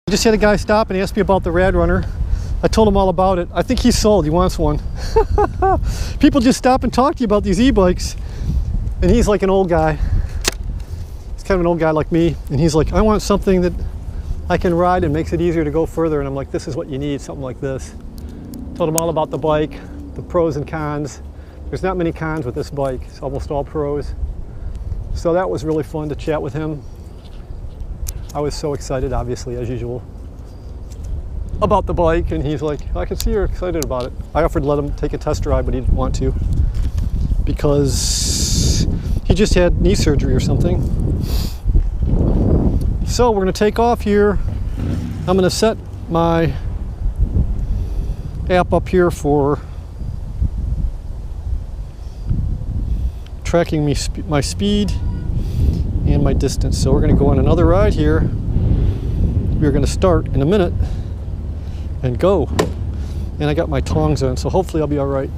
I just had a guy stop and ask me about the Rad Runner. I told him all about it. I think he's sold. He wants one. People just stop and talk to you about these e-bikes. And he's like an old guy. He's kind of an old guy like me. And he's like, I want something that I can ride and makes it easier to go further. And I'm like, this is what you need, something like this. Told him all about the bike, the pros and cons. There's not many cons with this bike. It's almost all pros. So that was really fun to chat with him. I was so excited, obviously, as usual, about the bike, and he's like, I can see you're excited about it. I offered to let him take a test drive, but he didn't want to because he just had knee surgery or something. So we're going to take off here. I'm going to set my app up here for tracking my speed and my distance. So we're going to go on another ride here. We're going to start in a minute and go. And I got my tongs on, so hopefully I'll be all right.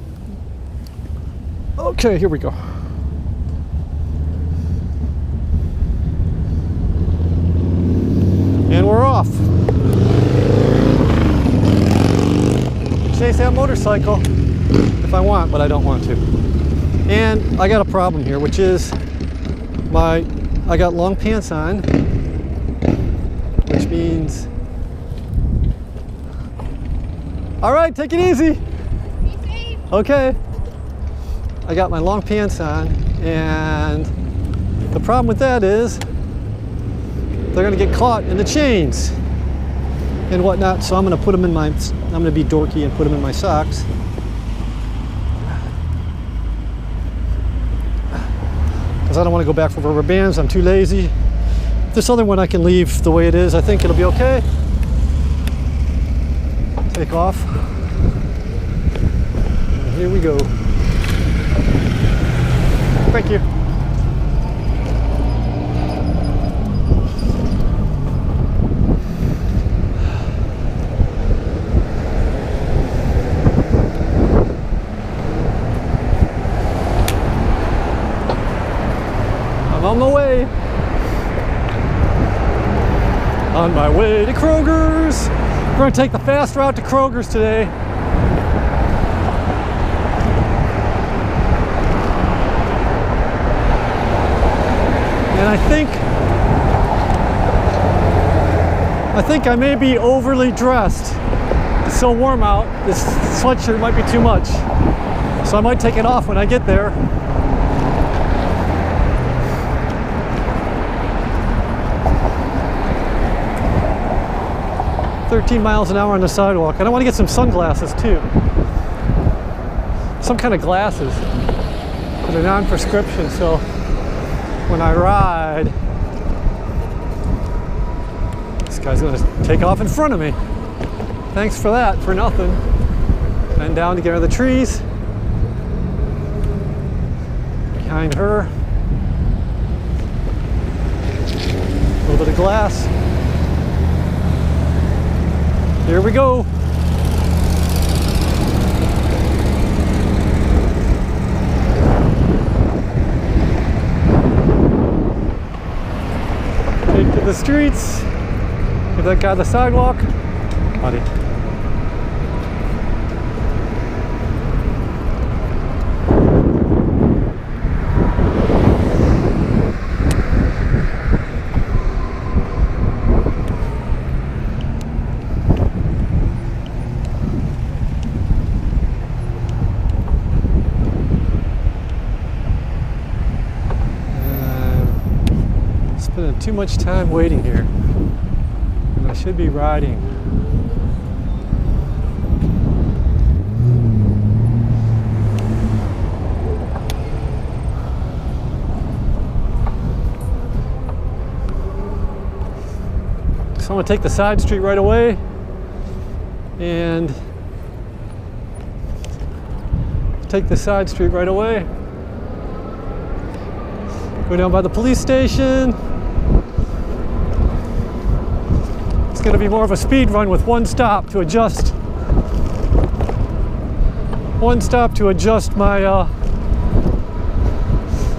Okay, here we go. And we're off. Chase that motorcycle if I want, but I don't want to. And I got a problem here, which is I got long pants on, which means, all right, take it easy. Okay. I got my long pants on, and the problem with that is they're gonna get caught in the chains and whatnot. So I'm gonna put them in I'm gonna be dorky and put them in my socks. Because I don't want to go back for rubber bands. I'm too lazy. This other one I can leave the way it is. I think it'll be okay. Take off. And here we go. Thank you. On my way. On my way to Kroger's. We're going to take the fast route to Kroger's today. And I think I may be overly dressed. It's so warm out, this sweatshirt might be too much. So I might take it off when I get there. 13 miles an hour on the sidewalk. And I want to get some sunglasses too. Some kind of glasses. They're non-prescription, so when I ride, this guy's going to take off in front of me. Thanks for that, for nothing. And down to get out of the trees. Behind her. A little bit of glass. Here we go. Take to the streets. Give that guy the sidewalk. Buddy. Spending too much time waiting here, and I should be riding. So I'm going to take the side street right away and take the side street right away. Go down by the police station. It's going to be more of a speed run with one stop to adjust. One stop to adjust my, I'm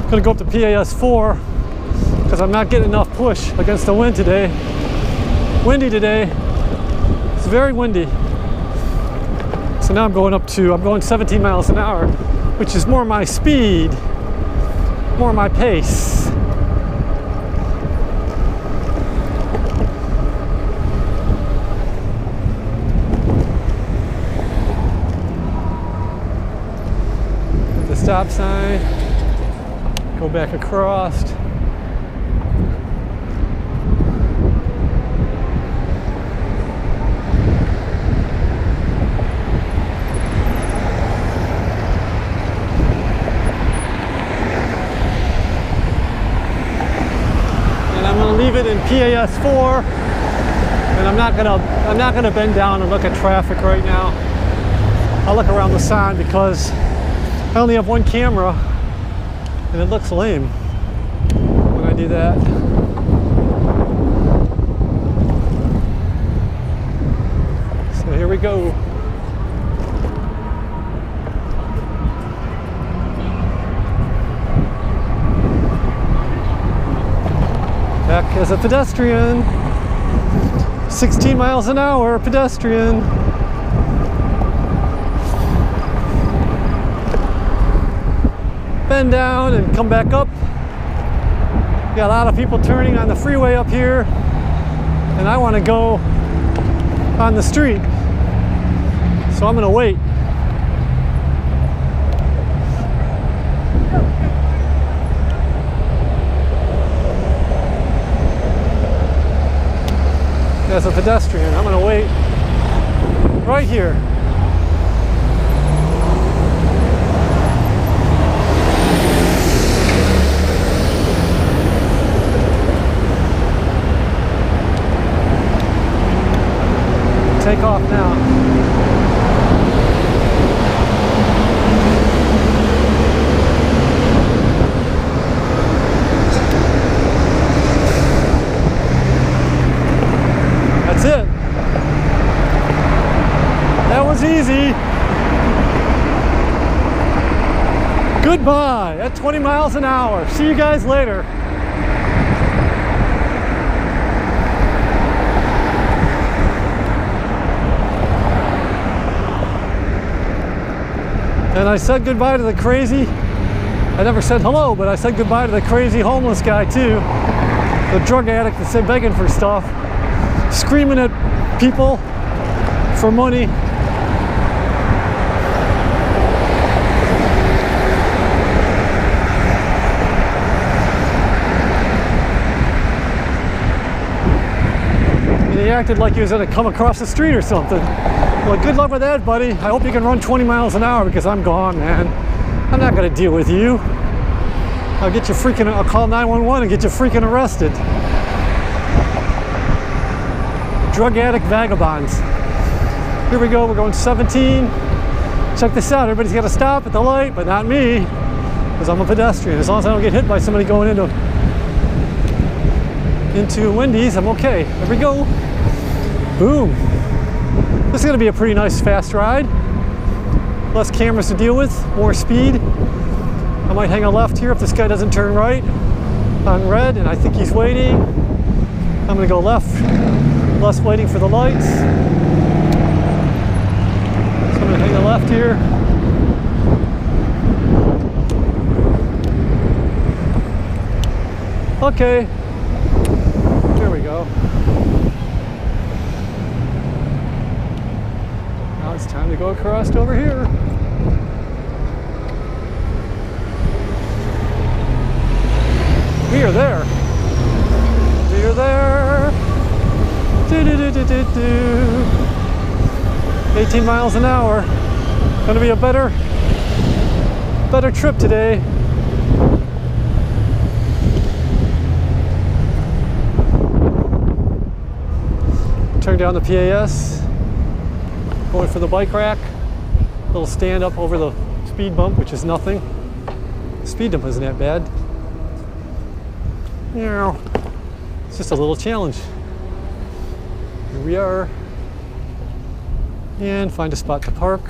going to go up to PAS 4 because I'm not getting enough push against the wind today. Windy today. very windy. So now I'm going 17 miles an hour, which is more my speed, more my pace. At the stop sign, go back across. Leave it in PAS 4, and I'm not gonna bend down and look at traffic right now. I'll look around the sign because I only have one camera, and it looks lame when I do that. So here we go. Back as a pedestrian, 16 miles an hour, pedestrian. Bend down and come back up. Got a lot of people turning on the freeway up here, and I want to go on the street, so I'm going to wait. As a pedestrian, I'm going to wait right here. Take off now. That's it. That was easy. Goodbye at 20 miles an hour. See you guys later. And I said goodbye to the crazy. I never said hello, but I said goodbye to the crazy homeless guy too. The drug addict that's begging for stuff. Screaming at people for money. And he acted like he was going to come across the street or something. Well, good luck with that, buddy. I hope you can run 20 miles an hour because I'm gone, man. I'm not going to deal with you. I'll call 911 and get you freaking arrested. Drug addict vagabonds. Here we go, we're going 17. Check this out, everybody's got to stop at the light, but not me, because I'm a pedestrian. As long as I don't get hit by somebody going into Wendy's, I'm okay. There we go. Boom. This is going to be a pretty nice fast ride. Less cameras to deal with, more speed. I might hang a left here if this guy doesn't turn right on red, and I think he's waiting. I'm going to go left. Less waiting for the lights. So I'm going to hang the left here. Okay. There we go. Now it's time to go across over here. We are there. We are there. 18 miles an hour. Gonna be a better trip today. Turn down the PAS. Going for the bike rack. Little stand up over the speed bump, which is nothing. Speed bump isn't that bad. Yeah, it's just a little challenge. Here we are. And find a spot to park.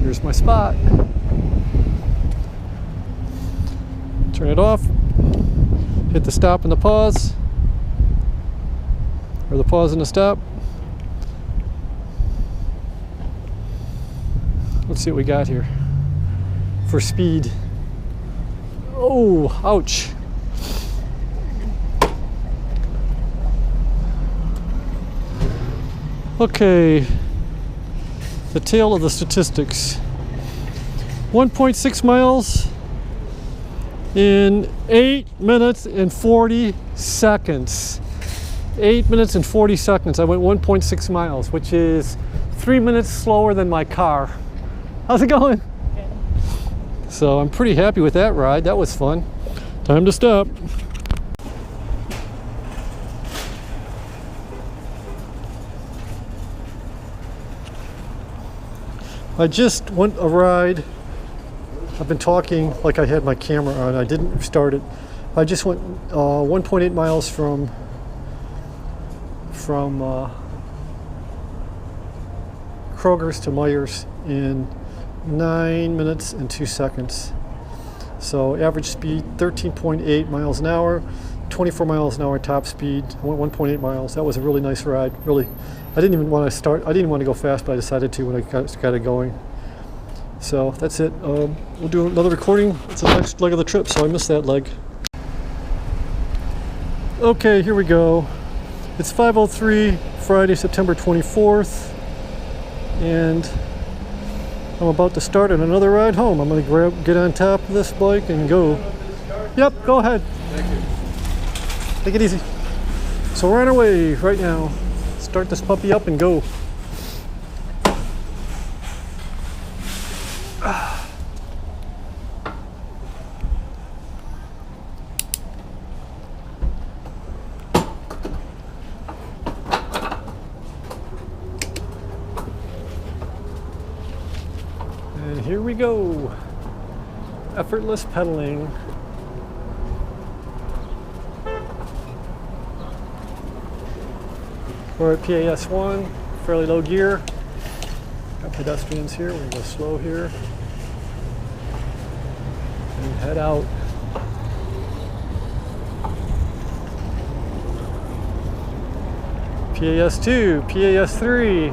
Here's my spot. Turn it off. Hit the stop and the pause. or the pause and the stop. Let's see what we got here for speed. Oh, ouch. Okay, the tail of the statistics. 1.6 miles in 8 minutes and 40 seconds. 8 minutes and 40 seconds. I went 1.6 miles, which is 3 minutes slower than my car. How's it going? Okay. So I'm pretty happy with that ride. That was fun. Time to stop. I just went a ride. I've been talking like I had my camera on. I didn't start it. I just went 1.8 miles from Kroger's to Meijers in 9 minutes and 2 seconds. So average speed 13.8 miles an hour, 24 miles an hour top speed. I went 1.8 miles. That was a really nice ride. Really, I didn't even want to start. I didn't want to go fast, but I decided to when I got it going. So that's it. We'll do another recording. It's the next leg of the trip, so I missed that leg. Okay, here we go. It's 5:03, Friday, September 24th, and I'm about to start on another ride home. I'm going to get on top of this bike and go. Yep, go ahead. Thank you. Take it easy. So we're on our way right now. Start this puppy up and go. And here we go. Effortless pedaling. We're at PAS 1, fairly low gear. Got pedestrians here. We're going to go slow here and head out. PAS 2, PAS 3.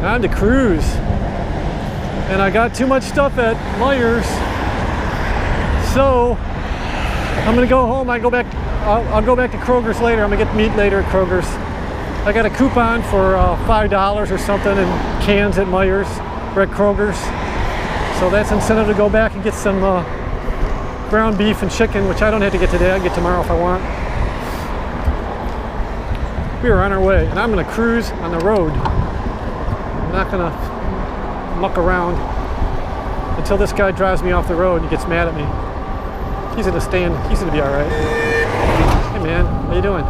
Time to cruise. And I got too much stuff at Meijers, so I'm gonna go home. I'll go back to Kroger's later. I'm gonna get meat later at Kroger's. I got a coupon for $5 or something in cans at Meijers or at Kroger's. So that's incentive to go back and get some ground beef and chicken, which I don't have to get today. I can get tomorrow if I want. We are on our way, and I'm gonna cruise on the road. I'm not gonna muck around until this guy drives me off the road and he gets mad at me. He's gonna stand. He's gonna be all right. Hey man, how you doing?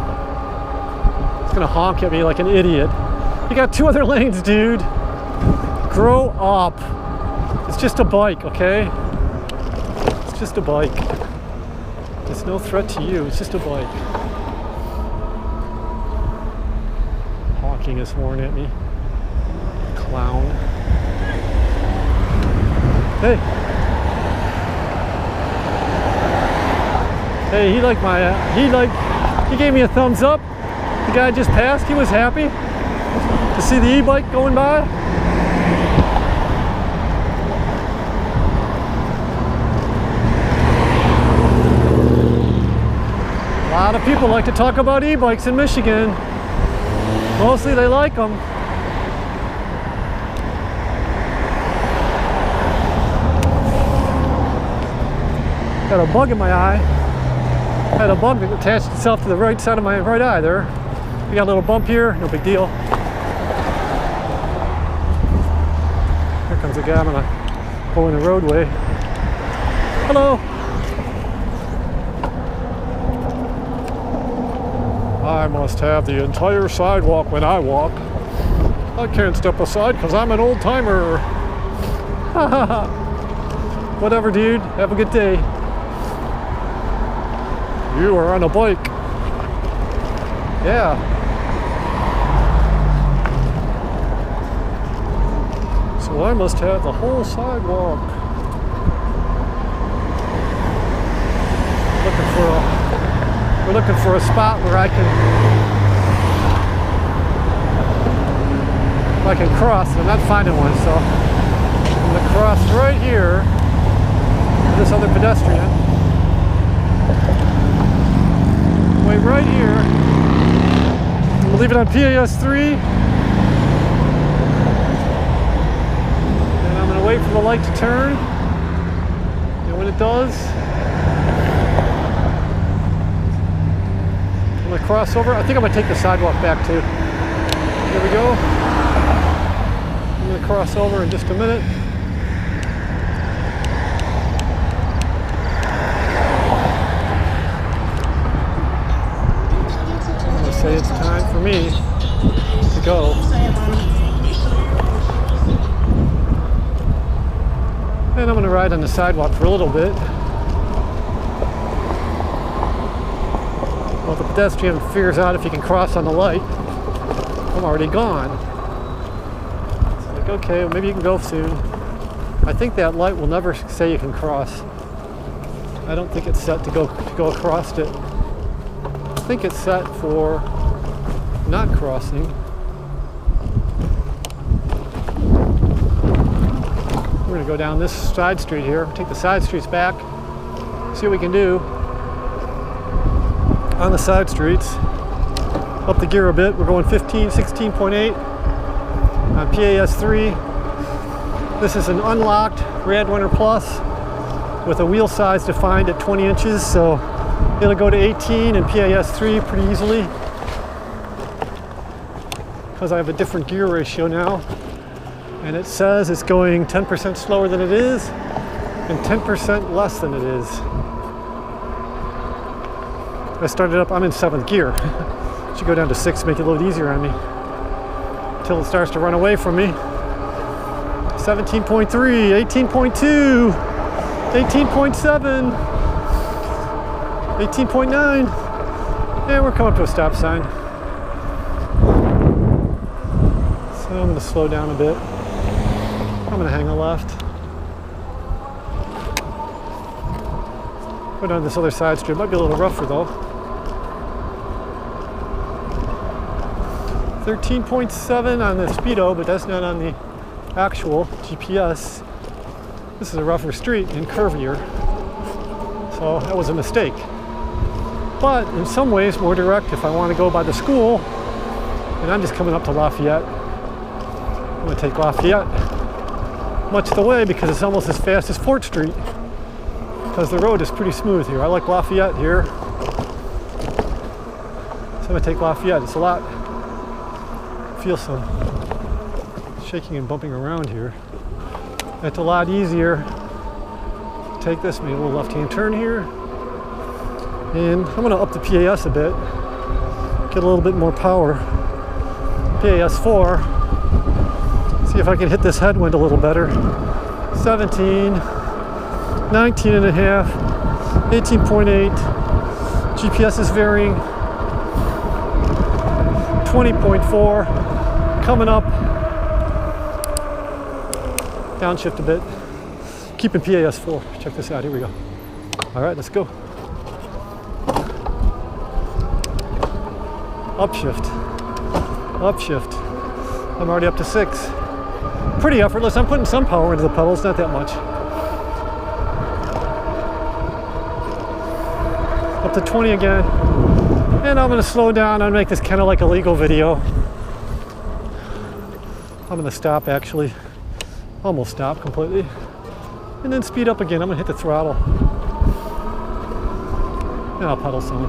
He's gonna honk at me like an idiot. You got 2 other lanes, dude. Grow up. It's just a bike, okay? It's just a bike. It's no threat to you. It's just a bike. Honking his horn at me. Clown. Hey. Hey, he liked my, he gave me a thumbs up. The guy just passed, he was happy to see the e-bike going by. A lot of people like to talk about e-bikes in Michigan. Mostly they like them. Got a bug in my eye. Had a bug that attached itself to the right side of my right eye there. We got a little bump here, no big deal. Here comes a guy. I'm gonna go in the roadway. Hello. I must have the entire sidewalk when I walk. I can't step aside because I'm an old timer. Whatever, dude. Have a good day. You are on a bike. Yeah. So I must have the whole sidewalk. Looking We're looking for a spot where I can cross, and I'm not finding one, so I'm going to cross right here to this other pedestrian. Wait right here. I'm going to leave it on PAS 3. And I'm going to wait for the light to turn. And when it does, I'm going to cross over. I think I'm going to take the sidewalk back too. Here we go. I'm going to cross over in just a minute. I'm going to say it's time for me to go. And I'm going to ride on the sidewalk for a little bit. Well, the pedestrian figures out if he can cross on the light. I'm already gone. It's like, okay, well, maybe you can go soon. I think that light will never say you can cross. I don't think it's set to go across it. I think it's set for not crossing. We're going to go down this side street here. Take the side streets back. See what we can do on the side streets. Up the gear a bit. We're going 16.8 on PAS 3. This is an unlocked Rad Runner Plus with a wheel size defined at 20 inches, so it'll go to 18 in PAS 3 pretty easily because I have a different gear ratio now, and it says it's going 10% slower than it is and 10% less than it is. I started up, I'm in 7th gear. Should go down to 6, make it a little easier on me. Until it starts to run away from me. 17.3, 18.2, 18.7, 18.9. And we're coming to a stop sign. So I'm going to slow down a bit. I'm going to hang a left. Go down this other side street. Might be a little rougher though. 13.7 on the speedo, but that's not on the actual GPS. This is a rougher street and curvier, so that was a mistake. But in some ways more direct if I want to go by the school, and I'm just coming up to Lafayette. I'm going to take Lafayette much of the way because it's almost as fast as Fort Street, because the road is pretty smooth here. I like Lafayette here, so I'm going to take Lafayette. It's a lot. Feel some shaking and bumping around here. It's a lot easier to take this, maybe a little left-hand turn here. And I'm going to up the PAS a bit, get a little bit more power. PAS 4. See if I can hit this headwind a little better. 17, 19 and a half, 18.8. GPS is varying. 20.4. Coming up. Downshift a bit. Keeping PAS 4. Check this out. Here we go. All right, let's go. Upshift. Upshift. I'm already up to 6. Pretty effortless. I'm putting some power into the pedals, not that much. Up to 20 again. And I'm going to slow down and make this kind of like a legal video. I'm going to stop actually. Almost stop completely. And then speed up again. I'm going to hit the throttle. And I'll pedal some.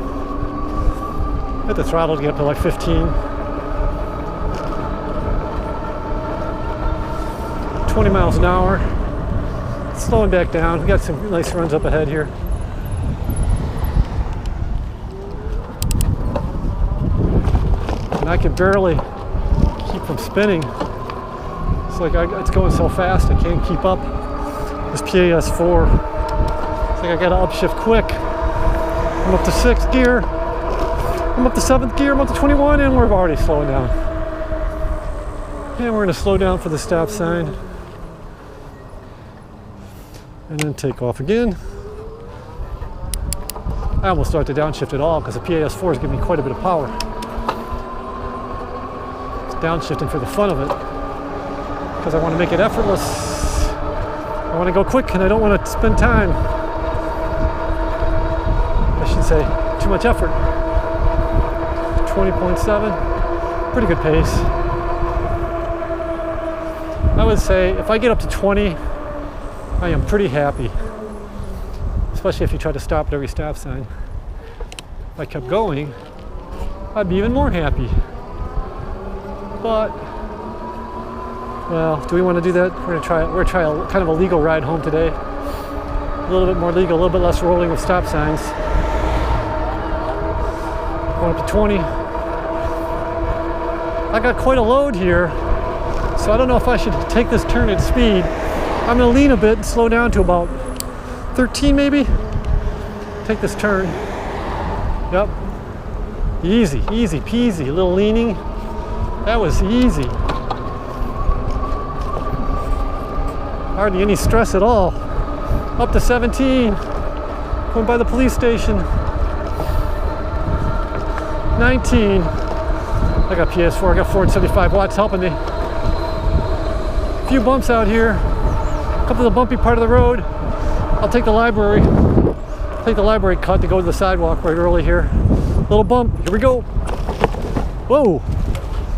Hit the throttle to get up to like 15. 20 miles an hour. Slowing back down. We got some nice runs up ahead here. And I can barely keep from spinning. It's like it's going so fast I can't keep up. This PAS 4. It's like I gotta upshift quick. I'm up to 6th gear. I'm up to 7th gear. I'm up to 21, and we're already slowing down. And we're gonna slow down for the stop sign. And then take off again. I almost don't have to downshift at all because the PAS4 is giving me quite a bit of power. It's downshifting for the fun of it because I want to make it effortless. I want to go quick and I don't want to spend time. I should say too much effort. 20.7, pretty good pace. I would say if I get up to 20, I am pretty happy. Especially if you try to stop at every stop sign. If I kept going, I'd be even more happy. But, well, do we want to do that? We're gonna try a kind of a legal ride home today. A little bit more legal, a little bit less rolling with stop signs. Going up to 20. I got quite a load here, so I don't know if I should take this turn at speed. I'm gonna lean a bit and slow down to about 13 maybe. Take this turn. Yep. Easy, easy peasy. A little leaning. That was easy. Hardly any stress at all. Up to 17. Going by the police station. 19. I got PS4, I got 475 watts helping me. A few bumps out here. Come to the bumpy part of the road. I'll take the library. Take the library cut to go to the sidewalk right early here. Little bump, here we go. Whoa,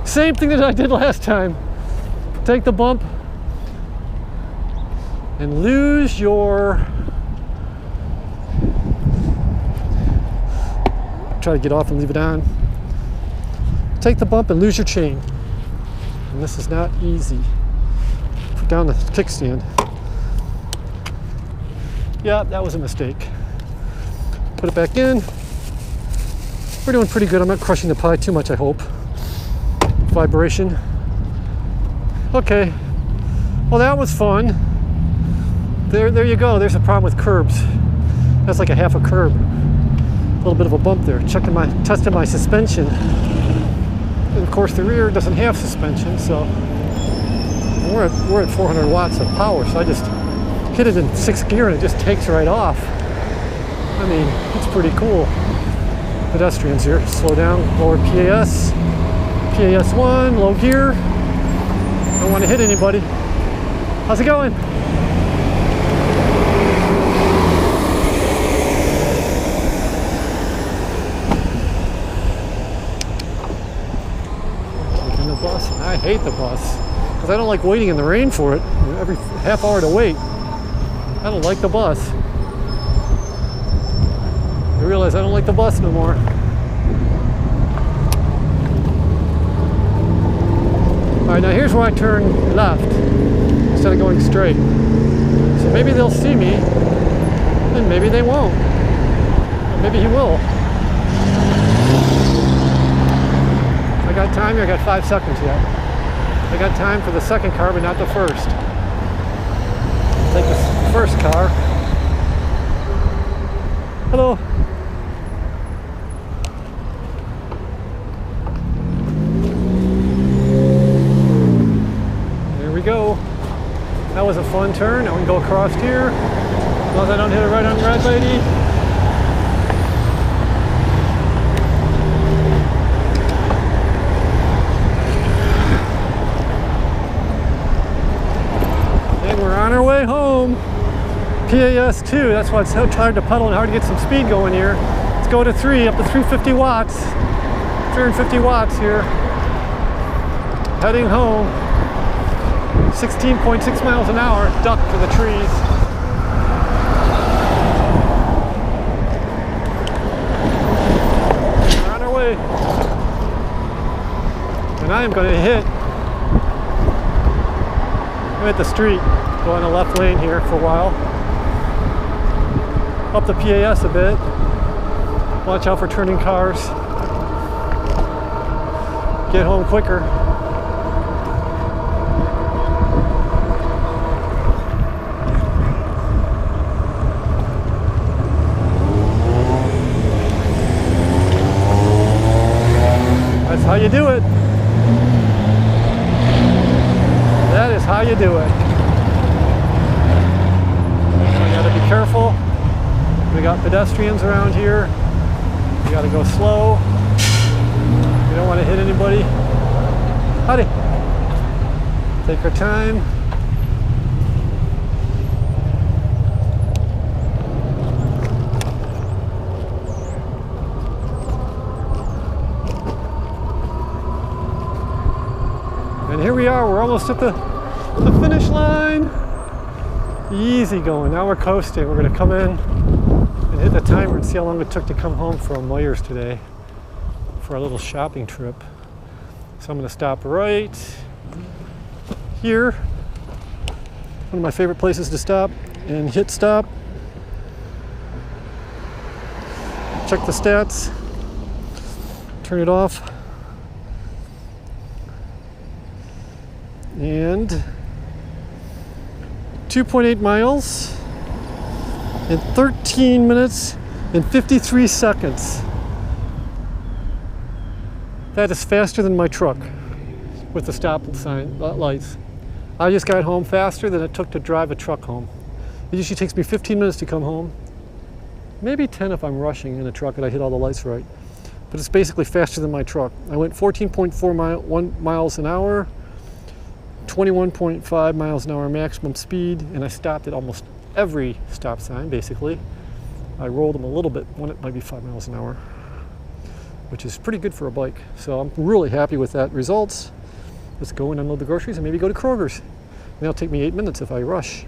same thing that I did last time. Take the bump and lose your, try to get off and leave it on. Take the bump and lose your chain. And this is not easy. Put down the kickstand. Yeah, that was a mistake. Put it back in. We're doing pretty good. I'm not crushing the pie too much, I hope. Vibration. Okay. Well, that was fun. There you go. There's a problem with curbs. That's like a half a curb. A little bit of a bump there. Testing my suspension. And of course, the rear doesn't have suspension, so we're at 400 watts of power. So I just hit it in 6th gear and it just takes right off. I mean, it's pretty cool. Pedestrians here, slow down, lower PAS. PAS1, low gear. Don't want to hit anybody. How's it going? Taking the bus. I hate the bus because I don't like waiting in the rain for it. Every half hour to wait. I don't like the bus. I realize I don't like the bus no more. All right, now here's where I turn left instead of going straight. So maybe they'll see me, and maybe they won't. Or maybe he will. I got time here, I got 5 seconds yet. I got time for the second car, but not the first. Take this first car. Hello. Go. That was a fun turn. Now we can go across here. As long as I don't hit it right on red lady. And we're on our way home. PAS2. That's why it's so hard to pedal and hard to get some speed going here. Let's go to 3, up to 350 watts. 350 watts here. Heading home. 16.6 miles an hour, duck for the trees. We're on our way. And I am going to hit the street, go on the left lane here for a while. Up the PAS a bit. Watch out for turning cars. Get home quicker. How you do it. That is how you do it. So you gotta be careful. We got pedestrians around here. You gotta go slow. You don't want to hit anybody. Howdy. Take our time. And here we are, we're almost at the finish line. Easy going, now we're coasting. We're gonna come in and hit the timer and see how long it took to come home from Meijers today for our little shopping trip. So I'm gonna stop right here, one of my favorite places to stop, and hit stop. Check the stats, turn it off, and 2.8 miles in 13 minutes and 53 seconds. That is faster than my truck with the stop sign lights. I just got home faster than it took to drive a truck home. It usually takes me 15 minutes to come home. Maybe 10 if I'm rushing in a truck and I hit all the lights right. But it's basically faster than my truck. I went 14.4 miles an hour, 21.5 miles an hour maximum speed, and I stopped at almost every stop sign, basically. I rolled them a little bit, one it might be 5 miles an hour, which is pretty good for a bike. So I'm really happy with that results. Let's go and unload the groceries and maybe go to Kroger's. And that'll take me 8 minutes if I rush.